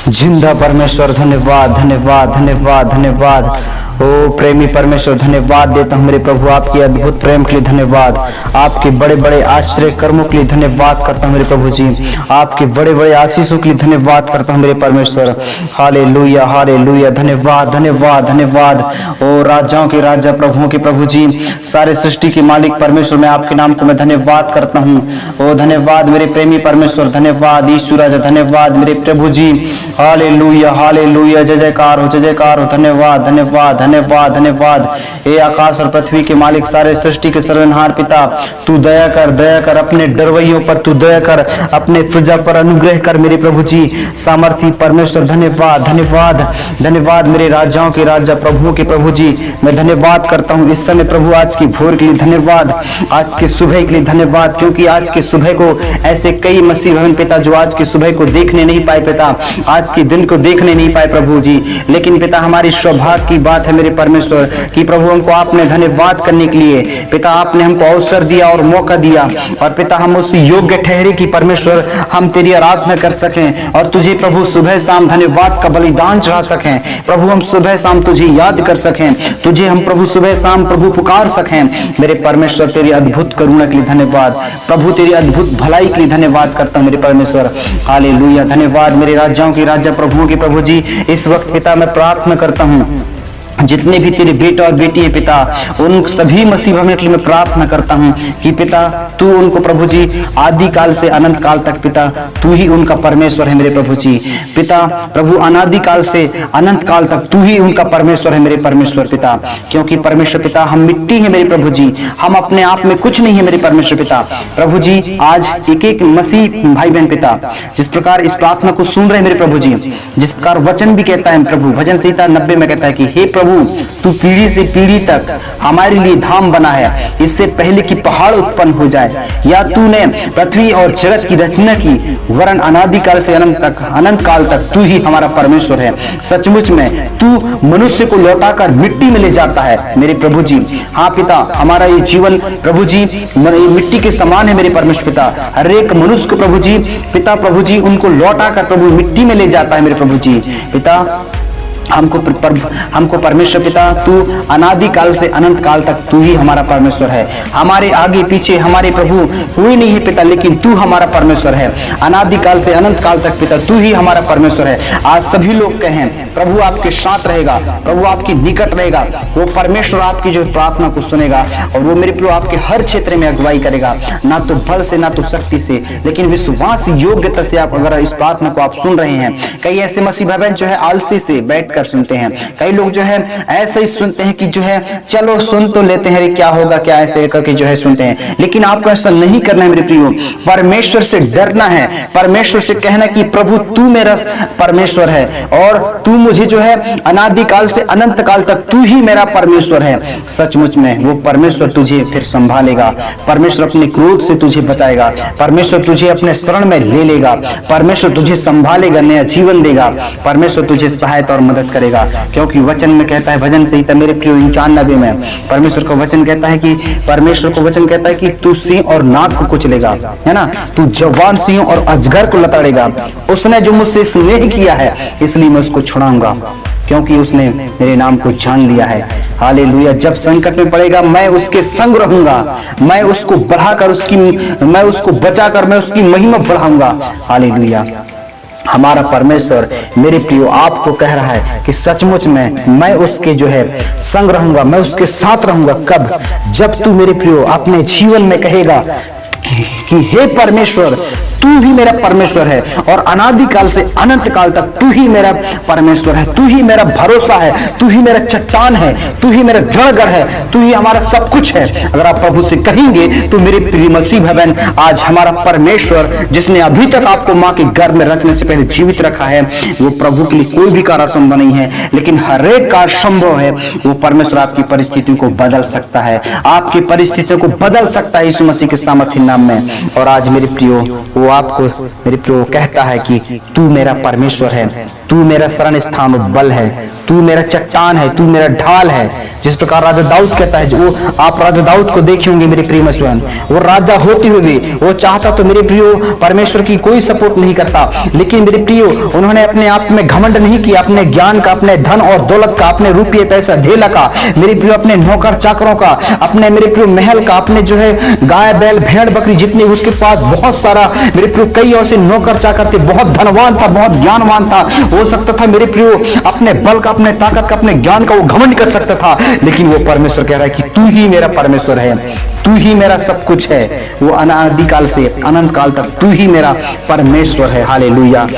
जिंदा परमेश्वर धन्यवाद धन्यवाद धन्यवाद धन्यवाद। ओ प्रेमी परमेश्वर धन्यवाद देता हूँ मेरे प्रभु, आपके अद्भुत प्रेम के लिए धन्यवाद, आपके बड़े बड़े आश्चर्य कर्मों के लिए धन्यवाद करता हूँ मेरे प्रभु जी, आपके बड़े बड़े आशीषों के लिए धन्यवाद करता हूँ मेरे परमेश्वर। हालेलुया हालेलुया, धन्यवाद धन्यवाद धन्यवाद। ओ राजाओं के राजा प्रभुओं के प्रभु जी, सारे सृष्टि के मालिक परमेश्वर, मैं आपके नाम को मैं धन्यवाद करता हूँ। ओ धन्यवाद मेरे प्रेमी परमेश्वर, धन्यवाद यीशु राजा, धन्यवाद मेरे प्रभु जी। हालेलुया हालेलुया, जय जयकार हो जय जयकार हो, धन्यवाद धन्यवाद धन्यवाद धन्यवाद। हे आकाश और पृथ्वी के मालिक, सारे सृष्टि के सर्वनहार पिता, तू दया कर अपने डरवैयों पर, तू दया कर अपने प्रजा पर, अनुग्रह कर मेरे प्रभु जी, सामर्थी परमेश्वर। धन्यवाद धन्यवाद धन्यवाद मेरे राजाओं के राजा प्रभुओं के प्रभु जी, मैं धन्यवाद करता हूँ इस समय प्रभु, आज की भोर के लिए धन्यवाद, आज के सुबह के लिए धन्यवाद, क्योंकि आज के सुबह को ऐसे कई मसीह भवन पिता जो आज के सुबह को देखने नहीं पाए पिता, आज के दिन को देखने नहीं पाए प्रभु जी, लेकिन पिता हमारी सौभाग्य की बात है मेरे परमेश्वर कि प्रभु हमको आपने धन्यवाद करने के लिए पिता, आपने हमको अवसर दिया और मौका दिया, और पिता हम उस योग्य ठहरे कि परमेश्वर हम तेरी आराधना कर सकें और तुझे प्रभु सुबह शाम धन्यवाद का बलिदान चढ़ा सकें प्रभु, हम सुबह शाम तुझे याद कर सकें, तुझे हम प्रभु सुबह शाम प्रभु पुकार सकें मेरे परमेश्वर। तेरी अद्भुत करुणा के लिए धन्यवाद प्रभु, तेरी अद्भुत भलाई के लिए धन्यवाद करता हूं मेरे परमेश्वर। हालेलुया, धन्यवाद मेरे राजाओं के राजा प्रभुओं के प्रभु जी, इस वक्त पिता मैं प्रार्थना करता हूं जितने भी तेरे बेटा और बेटी है पिता, उन सभी मसीह भवन के लिए मैं प्रार्थना करता हूं कि पिता तू उनको प्रभु जी आदि काल से अनंत काल तक पिता तू ही उनका परमेश्वर है मेरे प्रभु जी। पिता प्रभु अनादि काल से अनंत काल तक तू ही उनका परमेश्वर है मेरे परमेश्वर पिता, क्योंकि परमेश्वर पिता हम मिट्टी है मेरे प्रभु जी, हम अपने आप में कुछ नहीं है मेरे परमेश्वर पिता। प्रभु जी आज एक एक मसीह भाई बहन पिता जिस प्रकार इस प्रार्थना को सुन रहे मेरे प्रभु जी, जिस प्रकार वचन भी कहता है प्रभु, भजन संहिता 90 में कहता है कि हे प्रभु तू पीढ़ी से पीढ़ी तक हमारे लिए धाम बना है, इससे पहले कि पहाड़ उत्पन्न हो जाए या तूने पृथ्वी और जगत की रचना की, वरन अनादि काल से अनंत काल तक तू ही हमारा परमेश्वर है। सचमुच में तू मनुष्य को लौटाकर मिट्टी में ले जाता है मेरे प्रभु जी। हाँ पिता, हमारा ये जीवन प्रभु जी मिट्टी के समान है मेरे परमेश्वर पिता, हर एक मनुष्य को प्रभु जी पिता प्रभु जी उनको लौटाकर प्रभु मिट्टी में ले जाता है मेरे प्रभु जी। पिता हमको परमेश्वर पिता तू अनादि काल से अनंत काल तक तू ही हमारा परमेश्वर है, हमारे आगे पीछे हमारे प्रभु कोई नहीं है पिता, लेकिन तू हमारा परमेश्वर है। अनादि काल से अनंत काल तक पिता तू ही हमारा परमेश्वर है। आज सभी लोग कहें प्रभु आपके साथ रहेगा, प्रभु आपकी निकट रहेगा, वो परमेश्वर आपकी जो प्रार्थना को सुनेगा और वो मेरे प्रभु आपके हर क्षेत्र में अगुवाई करेगा, ना तो बल से ना तो शक्ति से, लेकिन विश्वास योग्यता से। आप अगर इस प्रार्थना को आप सुन रहे हैं, कई ऐसे मसीह भाई जो है आलसी से बैठ सुनते हैं, कई लोग जो है ऐसे ही सुनते हैं कि जो है चलो सुन तो लेते हैं, क्या होगा क्या, ऐसे करके जो है सुनते हैं, लेकिन आपको ऐसा नहीं करना है मेरे प्रियो। परमेश्वर से डरना है, परमेश्वर से कहना कि प्रभु तू मेरा परमेश्वर है और तू मुझे जो है अनादि काल से अनंत काल तक तू ही मेरा परमेश्वर है। सचमुच में वो परमेश्वर तुझे फिर संभालेगा, परमेश्वर अपने क्रोध से तुझे बचाएगा, परमेश्वर तुझे अपने शरण में ले लेगा, परमेश्वर तुझे संभालेगा, नया जीवन देगा, परमेश्वर तुझे सहायता और मदद करेगा। क्योंकि वचन में कहता है भजन संहिता मेरे प्रिय 91 में परमेश्वर को वचन कहता है कि परमेश्वर को वचन कहता है कि तू सिंह और नाग को कुचलेगा, है ना, तू जवान सिंह और अजगर को लताड़ेगा। उसने जो मुझसे स्नेह किया है इसलिए मैं उसको छुड़ाऊंगा, क्योंकि उसने मेरे नाम को जान लिया है। हालेलुया, जब संकट में पड़ेगा मैं उसके संग रहूंगा, मैं उसको बढ़ाकर मैं उसको बचाकर मैं उसकी महिमा बढ़ाऊंगा। हालेलुया, हमारा परमेश्वर मेरे प्रियो आपको कह रहा है कि सचमुच में मैं उसके जो है संग रहूंगा, मैं उसके साथ रहूंगा। कब? जब तू मेरे प्रियो अपने जीवन में कहेगा कि हे परमेश्वर तू ही मेरा परमेश्वर है और अनादि काल से अनंत काल तक तू ही मेरा परमेश्वर है, तू ही मेरा भरोसा है, तू ही मेरा चट्टान है, तू ही मेरा दृढ़गढ़ है, तू ही हमारा सब कुछ है। अगर आप प्रभु से कहेंगे तो मेरे प्रिय मसीह भवन, आज हमारा परमेश्वर जिसने अभी तक आपको मां के गर्भ में रखने से पहले जीवित रखा है, वो प्रभु के लिए कोई भी कार्य असंभव नहीं है, लेकिन हर एक कार्य संभव है। वो परमेश्वर आपकी परिस्थितियों को बदल सकता है, आपकी परिस्थितियों को बदल सकता है यीशु मसीह के सामर्थ्य नाम में। और आज मेरे प्रियो वो आपको मेरे प्रियो कहता है कि तू मेरा परमेश्वर है, तू मेरा शरण स्थान और बल है, तू मेरा चट्टान है, तू मेरा ढाल है। जिस प्रकार राजा दाऊद कहता है, जो आप राजा दाऊद को देखे होंगे मेरे प्रिय स्वयं, वो राजा होते हुए भी वो चाहता तो मेरे प्रियो परमेश्वर की कोई सपोर्ट नहीं करता, लेकिन मेरे प्रियो उन्होंने अपने आप में घमंड नहीं किया, अपने ज्ञान का, अपने धन और दौलत का, अपने रुपये पैसा धेला का, मेरे प्रियो अपने नौकर चाकरों का, अपने मेरे प्रियो महल का, अपने जो है गाय बैल भेड़ बकरी जितने उसके पास बहुत सारा मेरे प्रियो कई ऐसे नौकर चाकर थे, बहुत धनवान था, बहुत ज्ञानवान था, हो सकता था मेरे प्रियो अपने बल का, अपने ताकत का, अपने ज्ञान का वो घमंड कर सकता था, लेकिन वो परमेश्वर कह रहा है कि तू ही मेरा परमेश्वर है, तू ही मेरा सब कुछ है। वो अनादिकाल से अनंत काल तक तू ही मेरा परमेश्वर है। हालेलुया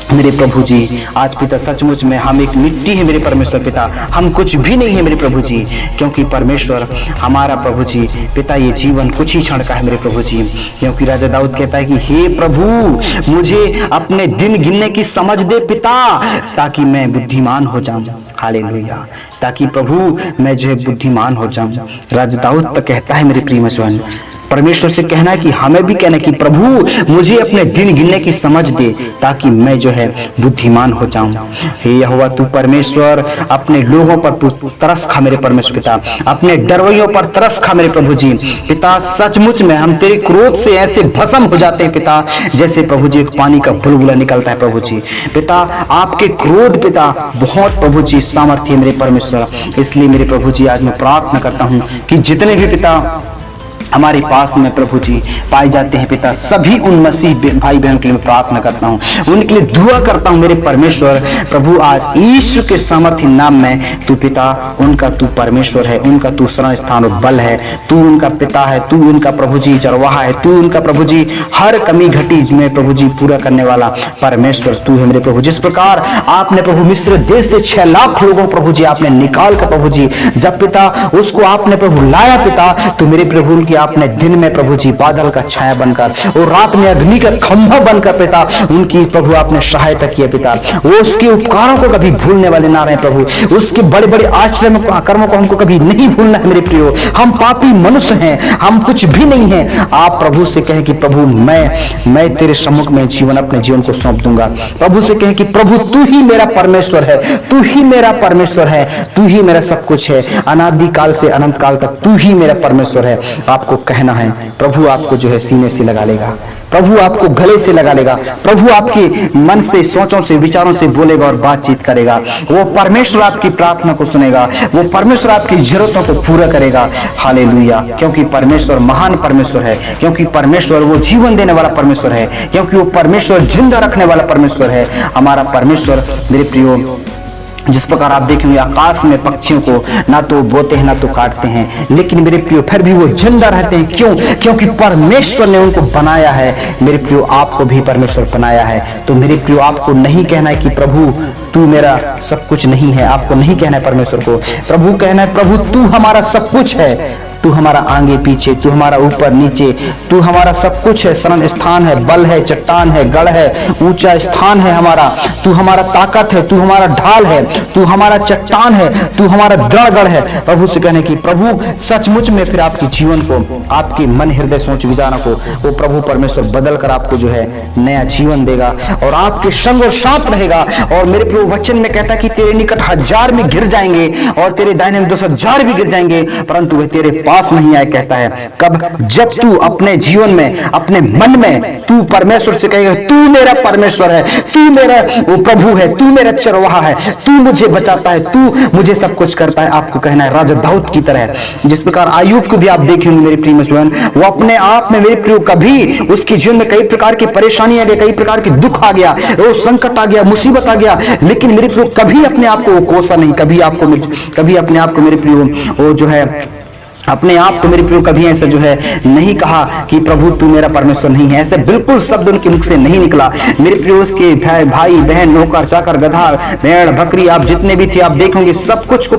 मेरे प्रभु जी। आज पिता सचमुच में हम एक मिट्टी है मेरे परमेश्वर पिता, हम कुछ भी नहीं है मेरे प्रभु जी, क्योंकि परमेश्वर हमारा प्रभु जी पिता ये जीवन कुछ ही क्षण का है मेरे प्रभु जी। क्योंकि राजा दाऊद कहता है कि हे प्रभु मुझे अपने दिन गिनने की समझ दे पिता, ताकि मैं बुद्धिमान हो जाऊं। हालेलुया, ताकि प्रभु मैं जो है बुद्धिमान हो जाऊं। राजा दाऊद तो कहता है मेरे प्रिय मसवन, परमेश्वर से कहना है कि हमें भी कहना है कि प्रभु मुझे अपने दिन गिनने की समझ दे, ताकि मैं जो है बुद्धिमान हो जाऊं। हे यहोवा तू परमेश्वर अपने लोगों पर तरस खा मेरे परमेश्वर पिता, अपने डरवैयों पर तरस खा मेरे प्रभु जी पिता। सचमुच में हम तेरे क्रोध से ऐसे भस्म हो जाते हैं पिता, जैसे प्रभु जी पानी का बुलबुला निकलता है प्रभु जी पिता। आपके क्रोध पिता बहुत प्रभु जी सामर्थ्य है मेरे परमेश्वर। इसलिए मेरे प्रभु जी आज मैं प्रार्थना करता हूँ कि जितने भी पिता हमारे पास में प्रभु जी पाए जाते हैं पिता, सभी उन मसीह भाई बहन के लिए प्रार्थना करता हूँ, उनके लिए दुआ करता हूँ मेरे परमेश्वर प्रभु। आज यीशु के सामर्थ्य नाम में तू पिता उनका तू परमेश्वर है, उनका तू शरण स्थान और बल है, तू उनका पिता है, तू उनका प्रभु जी चरवाहा है, तू उनका प्रभु जी हर कमी घटी में प्रभु जी पूरा करने वाला परमेश्वर तू है मेरे प्रभु। जिस प्रकार आपने प्रभु मिस्र देश से 6 लाख लोगों प्रभु जी आपने निकाल कर प्रभु जी जब पिता उसको आपने प्रभु लाया पिता, तो मेरे प्रभु की आपने दिन में प्रभु जी बादल का छाया बनकर और रात में अग्नि का खंभा बनकर पिता उनकी प्रभु आपने सहायता किया पिता। वो उसके उपकारों को कभी भूलने वाले ना रहे प्रभु, उसके बड़े बड़े आश्रय कर्मों को हमको कभी नहीं भूलना है मेरे प्रियो। हम पापी मनुष्य हैं, हम कुछ भी नहीं हैं। आप प्रभु से कहें कि प्रभु मैं तेरे सम्मुख में जीवन अपने जीवन को सौंप दूंगा। प्रभु से कहें कि प्रभु तू ही मेरा परमेश्वर है, तू ही मेरा परमेश्वर है, तू ही मेरा सब कुछ है, अनादि काल से अनंत काल तक तू ही मेरा परमेश्वर है। आपको कहना है, प्रभु आपको जो है सीने से लगा लेगा, प्रभु आपको गले से लगा लेगा, प्रभु आपके मन से सोचों से विचारों से बोलेगा और बातचीत करेगा। वो परमेश्वर आपकी प्रार्थना को सुनेगा, वो परमेश्वर आपकी जरूरतों को पूरा करेगा। हालेलुया, क्योंकि परमेश्वर महान परमेश्वर है, क्योंकि परमेश्वर वो जीवन देने वाला परमेश्वर है, क्योंकि वो परमेश्वर जिंदा रखने वाला परमेश्वर है। हमारा परमेश्वर मेरे प्रियो, जिस प्रकार आप देखेंगे आकाश में पक्षियों को ना तो बोते हैं ना तो काटते हैं, लेकिन मेरे प्रियो फिर भी वो जिंदा रहते हैं। क्यों? क्योंकि परमेश्वर ने उनको बनाया है। मेरे प्रियो आपको भी परमेश्वर बनाया है। तो मेरे प्रियो आपको नहीं कहना है कि प्रभु तू मेरा सब कुछ नहीं है, आपको नहीं कहना है परमेश्वर को। प्रभु कहना है प्रभु तू हमारा सब कुछ है, तू हमारा आगे पीछे, तू हमारा ऊपर नीचे, तू हमारा सब कुछ है। शरण स्थान है, बल है, चट्टान है, गढ़ है, ऊंचा स्थान है हमारा, तू हमारा ताकत है, तू हमारा ढाल है, तू हमारा चट्टान है, तू हमारा दृढ़ गढ़ है। प्रभु से कहने की प्रभु सचमुच में फिर आपके जीवन को, आपके मन हृदय सोच विचारों को वो प्रभु परमेश्वर बदल कर आपको जो है नया जीवन देगा और आपके संग और साथ रहेगा। और मेरे प्रभु वचन में कहता है कि तेरे निकट 1000 भी गिर जाएंगे और तेरे दाहिने में 10,000 भी गिर जाएंगे, परंतु वह तेरे पास नहीं आए। कहता है कब? जब तू अपने जीवन में, अपने मन में तू परमेश्वर से कहेगा तू मेरा परमेश्वर है, तू मेरा वो प्रभु है, तू मेरा चरवाहा है, तू मुझे बचाता है, तू मुझे सब कुछ करता है। आपको कहना है राजा दाऊद की तरह, जिस प्रकार आयूब को भी आप देखेंगे मेरे प्रिय मित्र, वो अपने आप में मेरे प्रिय कभी उसके जीवन में कई प्रकार की परेशानी आ गई, कई प्रकार के दुख आ गया, वो संकट आ गया, मुसीबत आ गया, लेकिन मेरे प्रिय कभी अपने आप को कोसा नहीं, कभी अपने आप को मेरे प्रिय वो जो है अपने आप को मेरे प्रियो कभी ऐसा जो है नहीं कहा कि प्रभु तू मेरा परमेश्वर नहीं है। ऐसे बिल्कुल शब्द उनके मुख से नहीं निकला। मेरे प्रियो उसके भाई बहन, नौकर चाकर, गधा भेड़ बकरी आप जितने भी थे, आप देखोगे सब कुछ को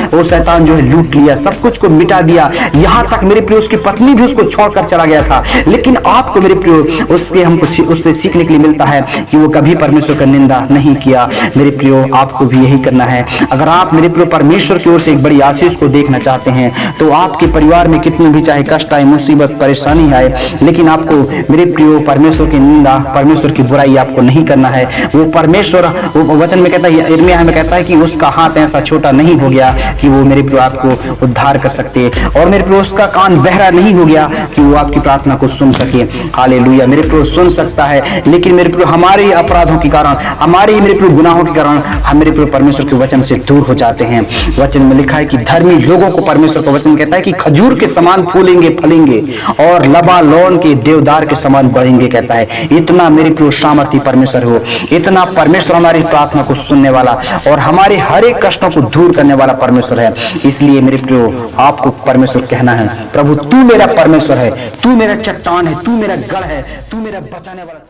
वो शैतान जो है लूट लिया, सब कुछ को मिटा दिया। यहाँ तक मेरे प्रियो उसकी पत्नी भी उसको छोड़कर चला गया था। लेकिन आपको मेरे प्रियो उसके हमको उससे सीखने के लिए मिलता है कि वो कभी परमेश्वर का निंदा नहीं किया। मेरे प्रियो आपको भी यही करना है। अगर आप मेरे प्रियो परमेश्वर की ओर से एक बड़ी आशीष को देखना चाहते हैं तो आप आपके परिवार में कितने भी चाहे कष्ट आए, मुसीबत परेशानी आए, लेकिन आपको मेरे प्रियो परमेश्वर की निंदा, परमेश्वर की बुराई आपको नहीं करना है। वो परमेश्वर, वो वचन में कहता है, यिर्मयाह में कहता है कि उसका हाथ ऐसा छोटा नहीं हो गया कि वो मेरे प्रियो आपको उद्धार कर सकते, और मेरे प्रियो उसका कान बहरा नहीं हो गया कि वो आपकी प्रार्थना को सुन सके। हालेलुया। मेरे प्रियो सुन सकता है, लेकिन मेरे प्रियो हमारे ही अपराधों के कारण, हमारे ही मेरे प्रियो गुनाहों के कारण हम मेरे प्रियो परमेश्वर के वचन से दूर हो जाते हैं। वचन में लिखा है कि धर्मी लोगों को परमेश्वर का वचन कहता है कि खजूर के समान फूलेंगे फलेंगे और लबानोन के देवदार के समान बढ़ेंगे, कहता है। इतना मेरे प्रियो सामर्थी परमेश्वर हो, इतना परमेश्वर हमारी प्रार्थना को सुनने वाला और हमारे हर एक कष्टों को दूर करने वाला परमेश्वर है। इसलिए मेरे प्रियो आपको परमेश्वर कहना है, प्रभु तू मेरा परमेश्वर है, तू मेरा चट्टान है, तू मेरा गढ़ है, तू मेरा बचाने वाला।